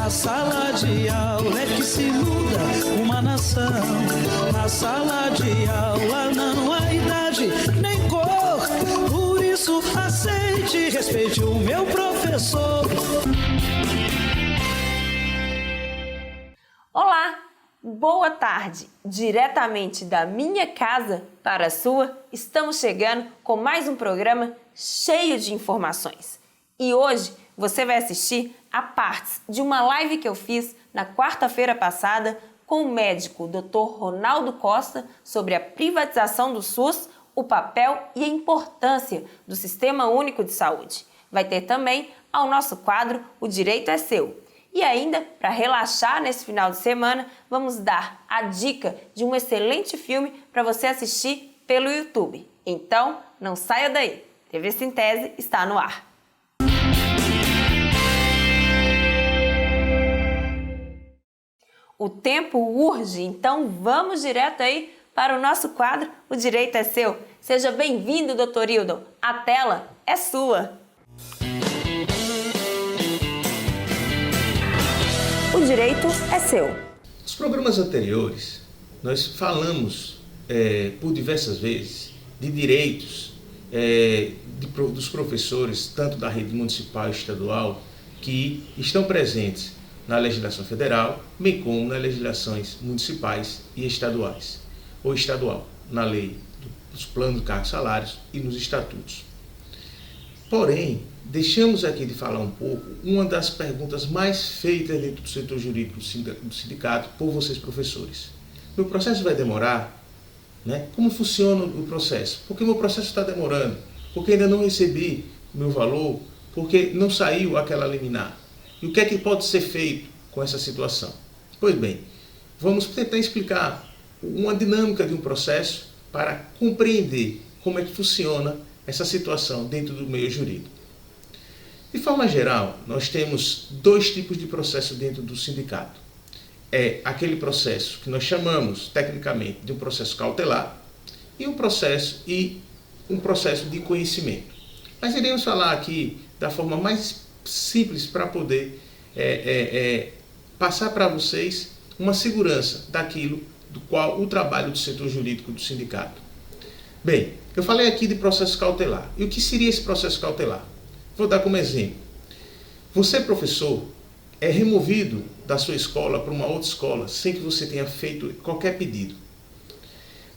Na sala de aula é que se muda uma nação. Na sala de aula não há idade nem cor. Por isso aceite e respeite o meu professor. Olá, boa tarde. Diretamente da minha casa para a sua, estamos chegando com mais um programa cheio de informações. E hoje você vai assistir a partes de uma live que eu fiz na quarta-feira passada com o médico Dr. Ronaldo Costa sobre a privatização do SUS, o papel e a importância do Sistema Único de Saúde. Vai ter também ao nosso quadro O Direito é Seu. E ainda, para relaxar nesse final de semana, vamos dar a dica de um excelente filme para você assistir pelo YouTube. Então, não saia daí. TV Sintese está no ar. O tempo urge, então vamos direto aí para o nosso quadro O Direito é Seu. Seja bem-vindo, Dr. Hildon. A tela é sua. O direito é seu. Nos programas anteriores, nós falamos por diversas vezes de direitos dos professores, tanto da rede municipal e estadual, que estão presentes na legislação federal, bem como nas legislações municipais e estaduais, ou estadual, na lei dos planos de cargos e salários e nos estatutos. Porém, deixamos aqui de falar um pouco uma das perguntas mais feitas dentro do setor jurídico do sindicato por vocês professores. Meu processo vai demorar? Né? Como funciona o processo? Por que meu processo está demorando? Porque ainda não recebi meu valor? Porque não saiu aquela liminar? E o que é que pode ser feito com essa situação? Pois bem, vamos tentar explicar uma dinâmica de um processo para compreender como é que funciona essa situação dentro do meio jurídico. De forma geral, nós temos dois tipos de processo dentro do sindicato. É aquele processo que nós chamamos, tecnicamente, de um processo cautelar e um processo de conhecimento. Mas iremos falar aqui da forma mais simples para poder passar para vocês uma segurança daquilo do qual o trabalho do setor jurídico do sindicato. Bem, eu falei aqui de processo cautelar. E o que seria esse processo cautelar? Vou dar como exemplo. Você, professor, é removido da sua escola para uma outra escola sem que você tenha feito qualquer pedido.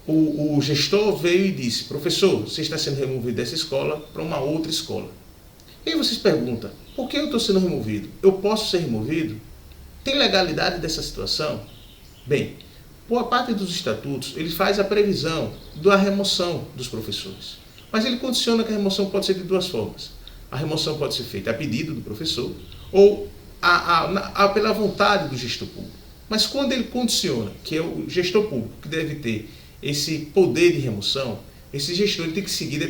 O gestor veio e disse: professor, você está sendo removido dessa escola para uma outra escola. E aí vocês perguntam: por que eu estou sendo removido? Eu posso ser removido? Tem legalidade dessa situação? Bem, boa parte dos estatutos, ele faz a previsão da remoção dos professores. Mas ele condiciona que a remoção pode ser de duas formas. A remoção pode ser feita a pedido do professor ou pela vontade do gestor público. Mas quando ele condiciona, que é o gestor público que deve ter esse poder de remoção, esse gestor tem que seguir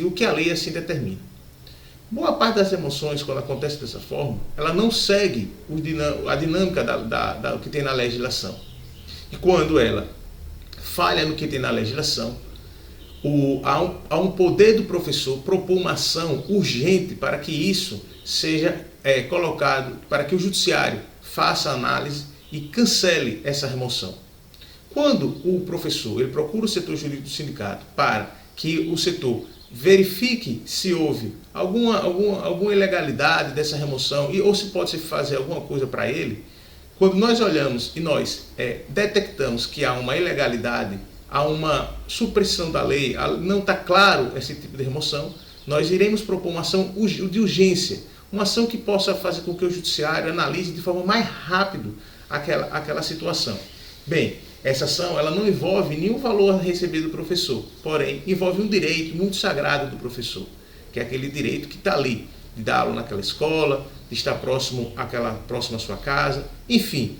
o que a lei assim determina. Boa parte das remoções, quando acontece dessa forma, ela não segue a dinâmica do que tem na legislação. E quando ela falha no que tem na legislação, há um poder do professor propor uma ação urgente para que isso seja colocado, para que o judiciário faça a análise e cancele essa remoção. Quando o professor ele procura o setor jurídico do sindicato para que o setor verifique se houve alguma ilegalidade dessa remoção ou se pode se fazer alguma coisa para ele, quando nós olhamos e nós detectamos que há uma ilegalidade, há uma supressão da lei, não está claro esse tipo de remoção, nós iremos propor uma ação de urgência, uma ação que possa fazer com que o judiciário analise de forma mais rápida aquela situação. Bem, essa ação ela não envolve nenhum valor a receber do professor, porém envolve um direito muito sagrado do professor, que é aquele direito que está ali, de dar aula naquela escola, de estar próximo à sua casa, enfim,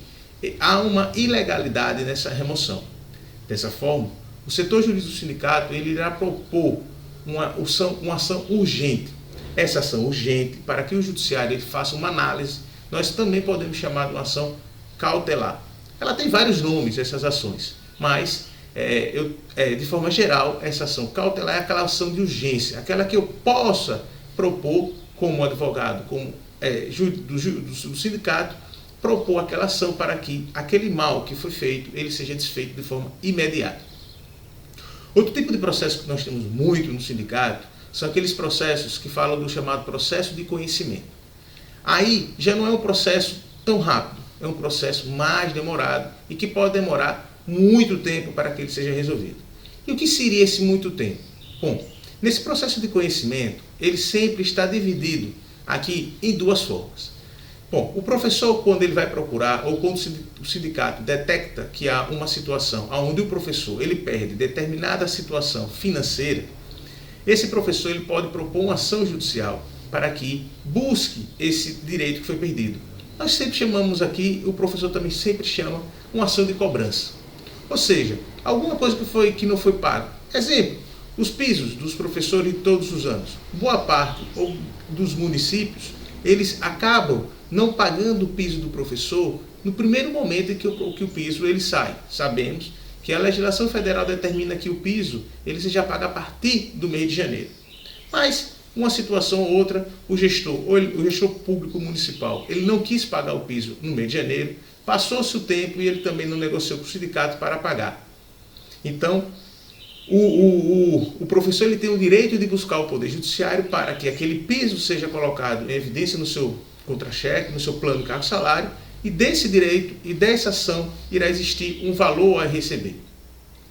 há uma ilegalidade nessa remoção. Dessa forma, o setor jurídico do sindicato ele irá propor uma ação urgente. Essa ação urgente, para que o judiciário ele faça uma análise, nós também podemos chamar de uma ação cautelar. Ela tem vários nomes, essas ações, mas de forma geral, essa ação cautelar é aquela ação de urgência, aquela que eu possa propor como advogado, como do sindicato propor aquela ação para que aquele mal que foi feito, ele seja desfeito de forma imediata. Outro tipo de processo que nós temos muito no sindicato são aqueles processos que falam do chamado processo de conhecimento. Aí já não é um processo tão rápido, é um processo mais demorado e que pode demorar muito tempo para que ele seja resolvido. E o que seria esse muito tempo? Bom, nesse processo de conhecimento, ele sempre está dividido aqui em duas formas. Bom, o professor, quando ele vai procurar, ou quando o sindicato detecta que há uma situação onde o professor ele perde determinada situação financeira, esse professor ele pode propor uma ação judicial para que busque esse direito que foi perdido. Nós sempre chamamos aqui, o professor também sempre chama, uma ação de cobrança. Ou seja, alguma coisa que não foi paga. Exemplo, os pisos dos professores de todos os anos. Boa parte dos municípios, eles acabam não pagando o piso do professor no primeiro momento em que o piso ele sai. Sabemos que a legislação federal determina que o piso ele seja pago a partir do mês de janeiro. Mas, uma situação ou outra, o gestor público municipal, ele não quis pagar o piso no mês de janeiro, passou-se o tempo e ele também não negociou com o sindicato para pagar. Então, o professor ele tem o direito de buscar o Poder Judiciário para que aquele piso seja colocado em evidência no seu contra-cheque, no seu plano de cargo-salário, e desse direito e dessa ação irá existir um valor a receber.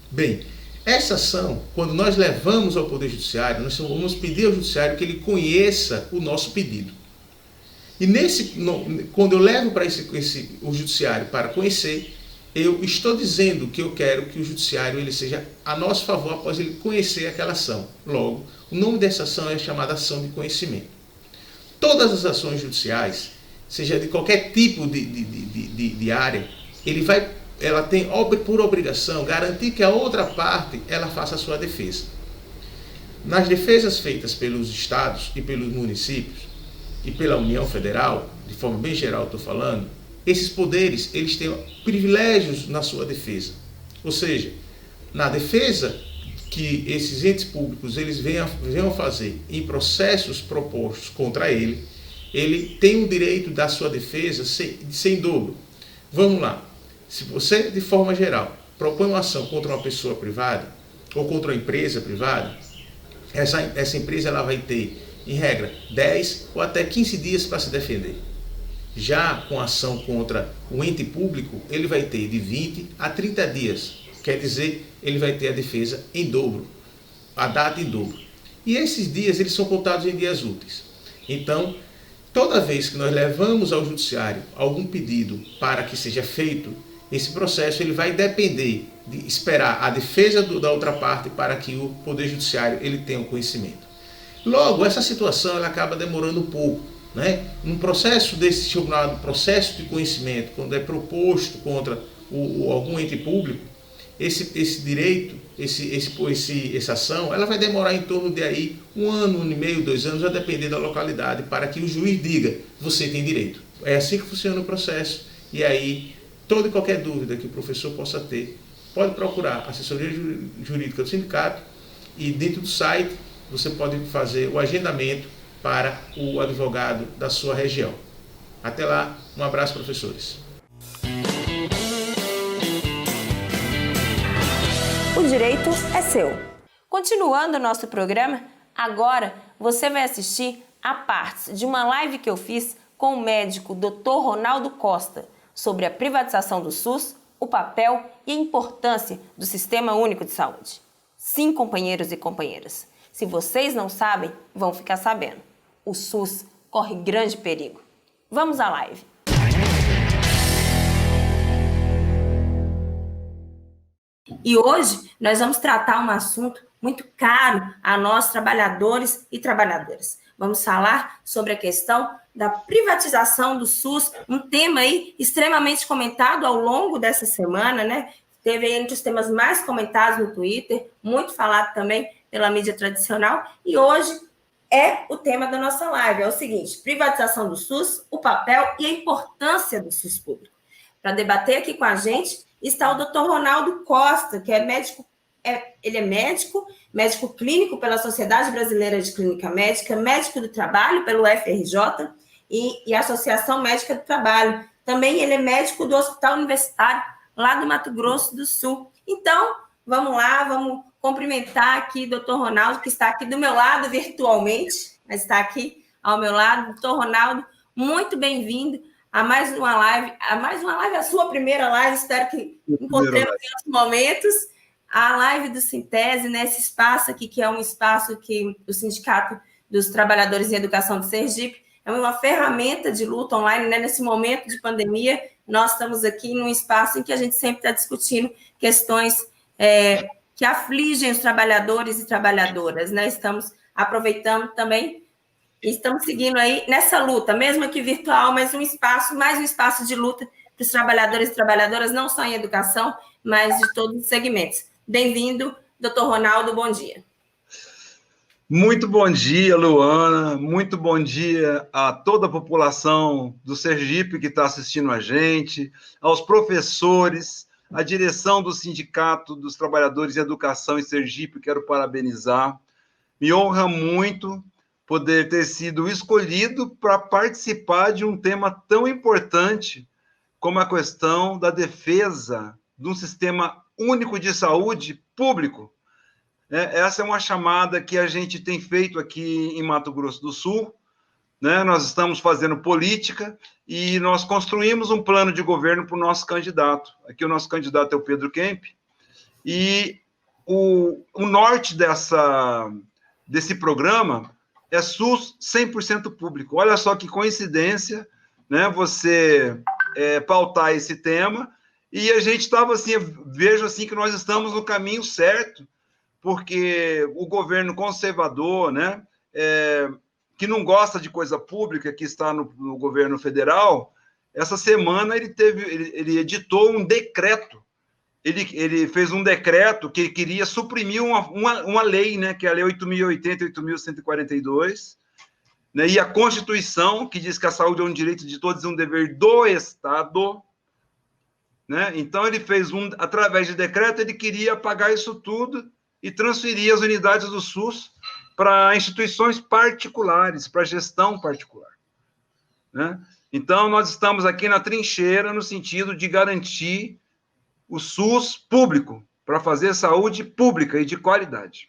Bem, essa ação, quando nós levamos ao Poder Judiciário, nós vamos pedir ao Judiciário que ele conheça o nosso pedido. E quando eu levo para o Judiciário para conhecer, eu estou dizendo que eu quero que o Judiciário ele seja a nosso favor após ele conhecer aquela ação. Logo, o nome dessa ação é chamada ação de conhecimento. Todas as ações judiciais, seja de qualquer tipo de área, ela tem por obrigação garantir que a outra parte ela faça a sua defesa. Nas defesas feitas pelos estados e pelos municípios e pela União Federal, de forma bem geral estou falando, esses poderes eles têm privilégios na sua defesa. Ou seja, na defesa que esses entes públicos eles venham fazer em processos propostos contra ele tem o direito da sua defesa sem dobro. Vamos lá. Se você, de forma geral, propõe uma ação contra uma pessoa privada ou contra uma empresa privada, essa empresa ela vai ter, em regra, 10 ou até 15 dias para se defender. Já com a ação contra o ente público, ele vai ter de 20 a 30 dias. Quer dizer, ele vai ter a defesa em dobro, a data em dobro. E esses dias, eles são contados em dias úteis. Então, toda vez que nós levamos ao judiciário algum pedido para que seja feito, esse processo ele vai depender de esperar a defesa da outra parte para que o Poder Judiciário ele tenha o conhecimento. Logo, essa situação ela acaba demorando um pouco. Num processo desse chamado processo de conhecimento, quando é proposto contra algum ente público, esse direito, essa ação, ela vai demorar em torno de aí 1 ano, 1 ano e meio, 2 anos, a depender da localidade, para que o juiz diga, você tem direito. É assim que funciona o processo. E aí, toda e qualquer dúvida que o professor possa ter, pode procurar a assessoria jurídica do sindicato e dentro do site você pode fazer o agendamento para o advogado da sua região. Até lá, um abraço, professores. O direito é seu. Continuando o nosso programa, agora você vai assistir a partes de uma live que eu fiz com o médico Dr. Ronaldo Costa sobre a privatização do SUS, o papel e a importância do Sistema Único de Saúde. Sim, companheiros e companheiras, se vocês não sabem, vão ficar sabendo. O SUS corre grande perigo. Vamos à live. E hoje nós vamos tratar um assunto muito caro a nós, trabalhadores e trabalhadoras. Vamos falar sobre a questão da privatização do SUS, um tema aí extremamente comentado ao longo dessa semana, né? Teve entre os temas mais comentados no Twitter, muito falado também pela mídia tradicional, e hoje é o tema da nossa live. É o seguinte: privatização do SUS, o papel e a importância do SUS público. Para debater aqui com a gente está o Dr. Ronaldo Costa, que é médico. Ele é médico clínico pela Sociedade Brasileira de Clínica Médica, médico do trabalho pelo FRJ e a Associação Médica do Trabalho. Também ele é médico do Hospital Universitário, lá do Mato Grosso do Sul. Então, vamos lá, vamos cumprimentar aqui o doutor Ronaldo, que está aqui do meu lado virtualmente, mas está aqui ao meu lado. Doutor Ronaldo, muito bem-vindo a mais uma live, a sua primeira live, espero que encontremos em outros momentos, a live do Sintese, nesse espaço aqui, que é um espaço que o Sindicato dos Trabalhadores em Educação de Sergipe é uma ferramenta de luta online, né? Nesse momento de pandemia, nós estamos aqui num espaço em que a gente sempre está discutindo questões que afligem os trabalhadores e trabalhadoras, né? Estamos aproveitando também e estamos seguindo aí nessa luta, mesmo que virtual, mas mais um espaço de luta para os trabalhadores e trabalhadoras, não só em educação, mas de todos os segmentos. Bem-vindo, doutor Ronaldo, bom dia. Muito bom dia, Luana, muito bom dia a toda a população do Sergipe que está assistindo a gente, aos professores, à direção do Sindicato dos Trabalhadores em Educação em Sergipe, quero parabenizar. Me honra muito poder ter sido escolhido para participar de um tema tão importante como a questão da defesa de um sistema único de saúde público. Essa é uma chamada que a gente tem feito aqui em Mato Grosso do Sul, né? Nós estamos fazendo política e nós construímos um plano de governo para o nosso candidato. Aqui o nosso candidato é o Pedro Kemp, e o norte desse programa é SUS 100% público. Olha só que coincidência, né? Você pautar esse tema, e a gente estava assim, vejo assim que nós estamos no caminho certo, porque o governo conservador, né, que não gosta de coisa pública, que está no governo federal, essa semana ele editou um decreto. Ele fez um decreto que queria suprimir uma lei, né, que é a Lei 8.080 e 8.142, né, e a Constituição, que diz que a saúde é um direito de todos e um dever do Estado. Né? Então, ele fez através de decreto, ele queria apagar isso tudo e transferir as unidades do SUS para instituições particulares, para gestão particular. Né? Então, nós estamos aqui na trincheira no sentido de garantir o SUS público, para fazer saúde pública e de qualidade.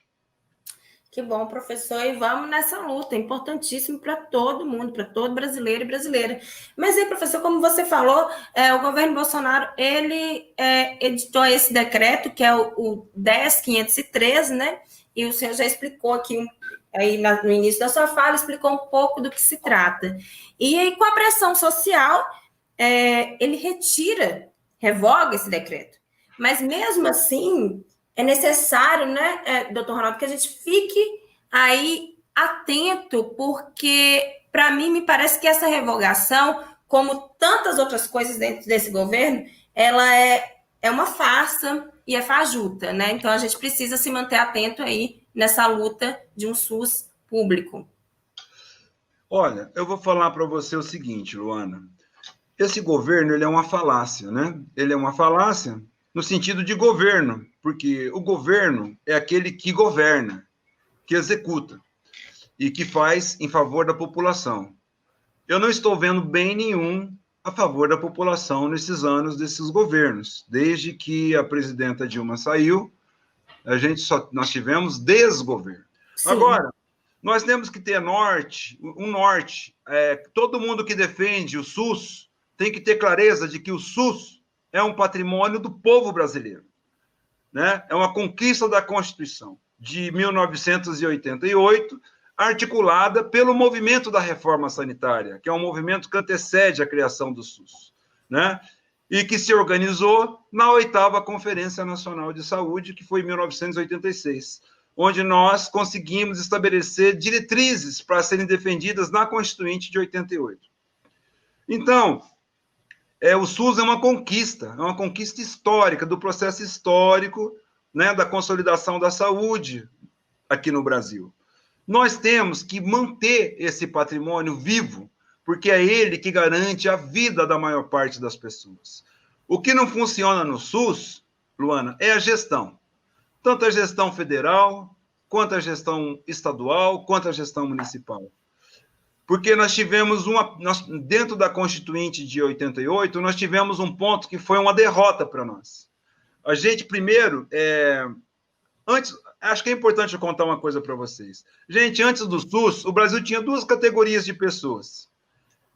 Que bom, professor, e vamos nessa luta, é importantíssimo para todo mundo, para todo brasileiro e brasileira. Mas aí, professor, como você falou, o governo Bolsonaro, ele editou esse decreto, que é o 10.513, né? E o senhor já explicou aqui, aí no início da sua fala, explicou um pouco do que se trata. E aí, com a pressão social, ele revoga esse decreto. Mas, mesmo assim, é necessário, né, doutor Ronaldo, que a gente fique aí atento, porque, para mim, me parece que essa revogação, como tantas outras coisas dentro desse governo, ela é uma farsa e é fajuta, né? Então, a gente precisa se manter atento aí nessa luta de um SUS público. Olha, eu vou falar para você o seguinte, Luana. Esse governo, ele é uma falácia, né? Ele é uma falácia no sentido de governo, porque o governo é aquele que governa, que executa e que faz em favor da população. Eu não estou vendo bem nenhum a favor da população nesses anos desses governos. Desde que a presidenta Dilma saiu, nós tivemos desgoverno. Sim. Agora, nós temos que ter um norte. Todo mundo que defende o SUS tem que ter clareza de que o SUS é um patrimônio do povo brasileiro, né? É uma conquista da Constituição de 1988, articulada pelo movimento da reforma sanitária, que é um movimento que antecede a criação do SUS, né? E que se organizou na 8ª Conferência Nacional de Saúde, que foi em 1986, onde nós conseguimos estabelecer diretrizes para serem defendidas na Constituinte de 88. Então, o SUS é uma conquista histórica, do processo histórico, né, da consolidação da saúde aqui no Brasil. Nós temos que manter esse patrimônio vivo, porque é ele que garante a vida da maior parte das pessoas. O que não funciona no SUS, Luana, é a gestão. Tanto a gestão federal, quanto a gestão estadual, quanto a gestão municipal. porque nós tivemos dentro da Constituinte de 88, nós tivemos um ponto que foi uma derrota para nós. A gente, primeiro, antes, acho que é importante eu contar uma coisa para vocês. Gente, antes do SUS, o Brasil tinha 2 categorias de pessoas.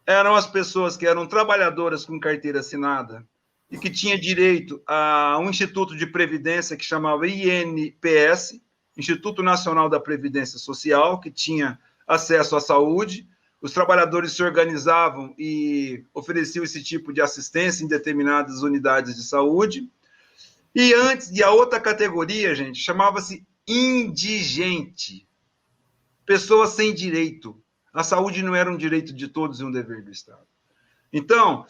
Eram as pessoas que eram trabalhadoras com carteira assinada e que tinham direito a um instituto de previdência que chamava INPS, Instituto Nacional da Previdência Social, que tinha acesso à saúde. Os trabalhadores se organizavam e ofereciam esse tipo de assistência em determinadas unidades de saúde. E a outra categoria, gente, chamava-se indigente. Pessoas sem direito. A saúde não era um direito de todos e um dever do Estado. Então,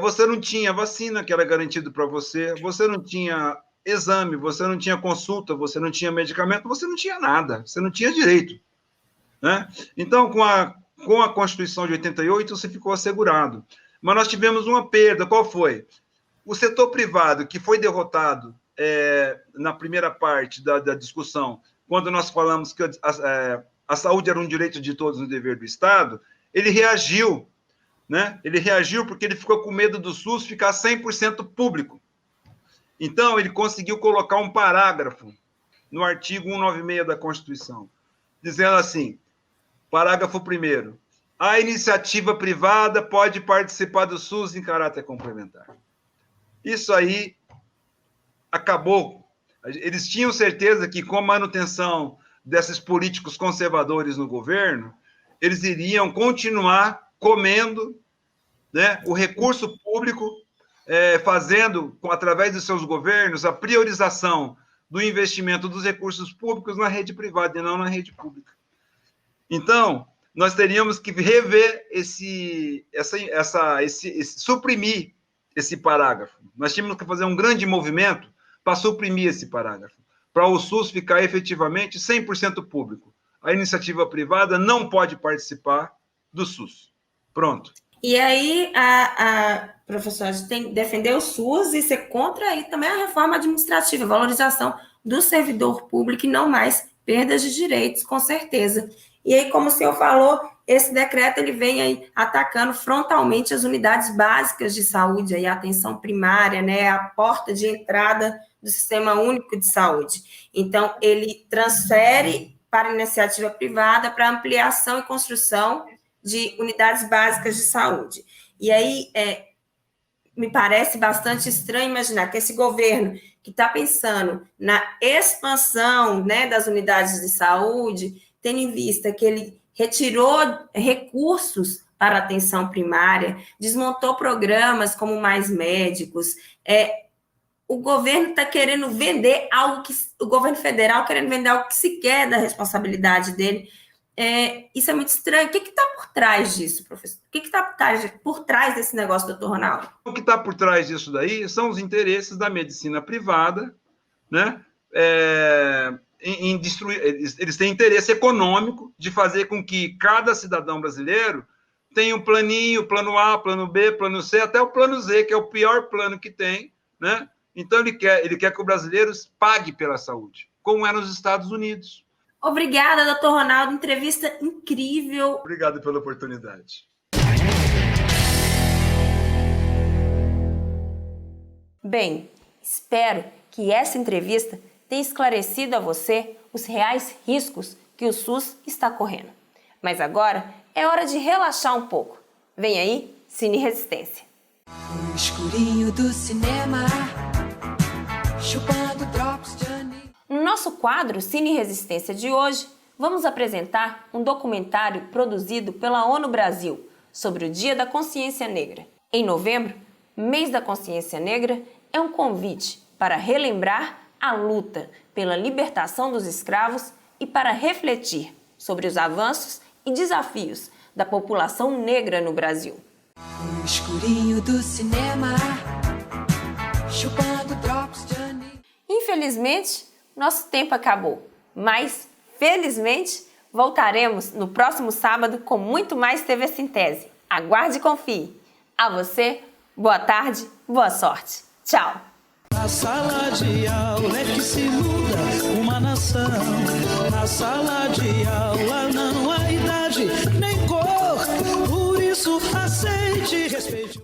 você não tinha vacina que era garantido para você, você não tinha exame, você não tinha consulta, você não tinha medicamento, você não tinha nada, você não tinha direito, né? Então, com a Constituição de 88, você ficou assegurado. Mas nós tivemos uma perda. Qual foi? O setor privado, que foi derrotado na primeira parte da discussão, quando nós falamos que a saúde era um direito de todos e um dever do Estado, ele reagiu, né? Ele reagiu porque ele ficou com medo do SUS ficar 100% público. Então, ele conseguiu colocar um parágrafo no artigo 196 da Constituição, dizendo assim, parágrafo 1º, a iniciativa privada pode participar do SUS em caráter complementar. Isso aí acabou. Eles tinham certeza que, com a manutenção desses políticos conservadores no governo, eles iriam continuar comendo, né, o recurso público, fazendo, através dos seus governos, a priorização do investimento dos recursos públicos na rede privada e não na rede pública. Então, nós teríamos que rever suprimir esse parágrafo. Nós tínhamos que fazer um grande movimento para suprimir esse parágrafo, para o SUS ficar efetivamente 100% público. A iniciativa privada não pode participar do SUS. Pronto. E aí, professor, a gente tem que defender o SUS e ser contra aí também a reforma administrativa, a valorização do servidor público e não mais perdas de direitos, com certeza. E aí, como o senhor falou, esse decreto ele vem aí atacando frontalmente as unidades básicas de saúde, aí a atenção primária, né, a porta de entrada do Sistema Único de Saúde. Então, ele transfere para a iniciativa privada para ampliação e construção de unidades básicas de saúde. E aí, me parece bastante estranho imaginar que esse governo que está pensando na expansão, né, das unidades de saúde, tendo em vista que ele retirou recursos para a atenção primária, desmontou programas como Mais Médicos, o governo está querendo vender algo que... O governo federal querendo vender algo que se quer da responsabilidade dele. Isso é muito estranho. O que está por trás disso, professor? O que está por trás desse negócio, doutor Ronaldo? O que está por trás disso daí são os interesses da medicina privada, né? Em destruir, eles têm interesse econômico de fazer com que cada cidadão brasileiro tenha um planinho, plano A, plano B, plano C, até o plano Z, que é o pior plano que tem, né? Então, ele quer que o brasileiro pague pela saúde, como é nos Estados Unidos. Obrigada, doutor Ronaldo. Entrevista incrível. Obrigado pela oportunidade. Bem, espero que essa entrevista tenha esclarecido a você os reais riscos que o SUS está correndo. Mas agora é hora de relaxar um pouco. Vem aí, Cine Resistência. No escurinho do cinema, chupando drops de anil. No nosso quadro Cine Resistência de hoje, vamos apresentar um documentário produzido pela ONU Brasil sobre o Dia da Consciência Negra. Em novembro, mês da Consciência Negra, é um convite para relembrar a luta pela libertação dos escravos e para refletir sobre os avanços e desafios da população negra no Brasil. No escurinho do cinema, chupando drops de anil. Infelizmente, nosso tempo acabou, mas, felizmente, voltaremos no próximo sábado com muito mais TV Sintese. Aguarde e confie. A você, boa tarde, boa sorte. Tchau! Na sala de aula é que se muda uma nação. Na sala de aula não há idade nem cor. isso aceite e respeite.